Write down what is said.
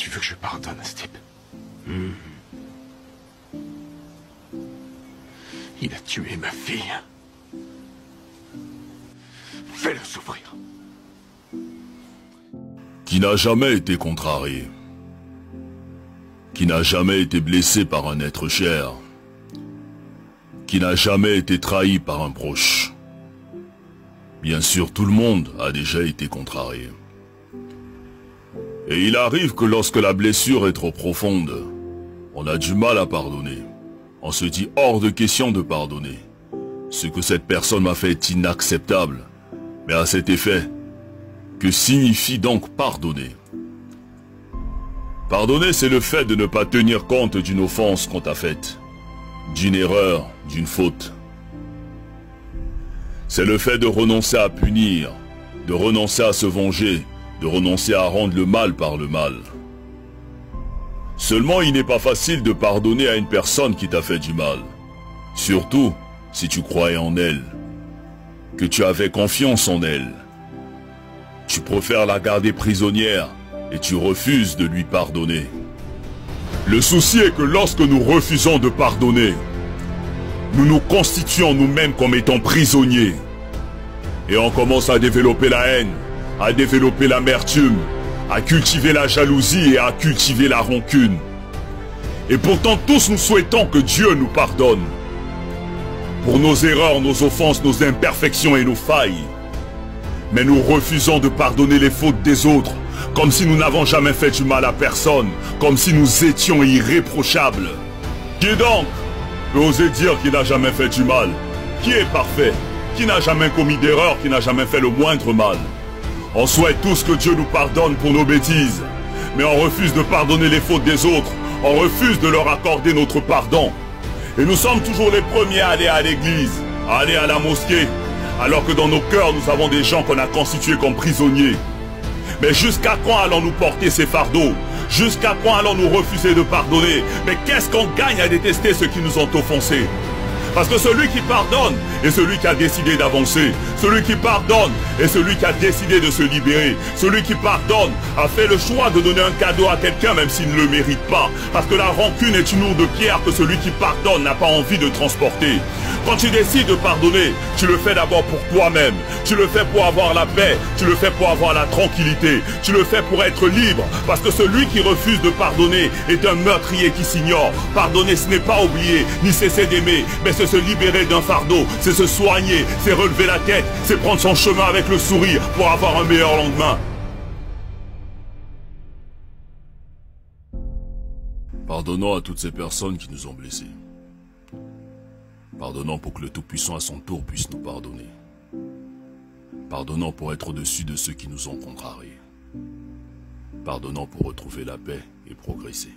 tu veux que je pardonne à ce type? Il a tué ma fille. Fais-le souffrir. Qui n'a jamais été contrarié, qui n'a jamais été blessé par un être cher, qui n'a jamais été trahi par un proche. Bien sûr, tout le monde a déjà été contrarié. Et il arrive que lorsque la blessure est trop profonde, on a du mal à pardonner. On se dit hors de question de pardonner. Ce que cette personne m'a fait est inacceptable. Mais à cet effet, que signifie donc pardonner? Pardonner, c'est le fait de ne pas tenir compte d'une offense qu'on t'a faite, d'une erreur, d'une faute. C'est le fait de renoncer à punir, de renoncer à se venger, de renoncer à rendre le mal par le mal. Seulement, il n'est pas facile de pardonner à une personne qui t'a fait du mal. Surtout si tu croyais en elle, que tu avais confiance en elle. Tu préfères la garder prisonnière et tu refuses de lui pardonner. Le souci est que lorsque nous refusons de pardonner, nous nous constituons nous-mêmes comme étant prisonniers. Et on commence à développer la haine, à développer l'amertume, à cultiver la jalousie et à cultiver la rancune. Et pourtant tous nous souhaitons que Dieu nous pardonne. Pour nos erreurs, nos offenses, nos imperfections et nos failles. Mais nous refusons de pardonner les fautes des autres, comme si nous n'avons jamais fait du mal à personne, comme si nous étions irréprochables. Qui donc peut oser dire qu'il n'a jamais fait du mal? Qui est parfait? Qui n'a jamais commis d'erreur? Qui n'a jamais fait le moindre mal? On souhaite tous que Dieu nous pardonne pour nos bêtises, mais on refuse de pardonner les fautes des autres, on refuse de leur accorder notre pardon. Et nous sommes toujours les premiers à aller à l'église, à aller à la mosquée, alors que dans nos cœurs nous avons des gens qu'on a constitués comme prisonniers. Mais jusqu'à quand allons-nous porter ces fardeaux? Jusqu'à quand allons-nous refuser de pardonner? Mais qu'est-ce qu'on gagne à détester ceux qui nous ont offensés? Parce que celui qui pardonne est celui qui a décidé d'avancer. Celui qui pardonne est celui qui a décidé de se libérer. Celui qui pardonne a fait le choix de donner un cadeau à quelqu'un même s'il ne le mérite pas. Parce que la rancune est une lourde pierre que celui qui pardonne n'a pas envie de transporter. Quand tu décides de pardonner, tu le fais d'abord pour toi-même. Tu le fais pour avoir la paix. Tu le fais pour avoir la tranquillité. Tu le fais pour être libre. Parce que celui qui refuse de pardonner est un meurtrier qui s'ignore. Pardonner, ce n'est pas oublier, ni cesser d'aimer, mais c'est se libérer d'un fardeau, c'est se soigner, c'est relever la tête, c'est prendre son chemin avec le sourire pour avoir un meilleur lendemain. Pardonnons à toutes ces personnes qui nous ont blessés. Pardonnons pour que le Tout-Puissant à son tour puisse nous pardonner. Pardonnons pour être au-dessus de ceux qui nous ont contrariés. Pardonnons pour retrouver la paix et progresser.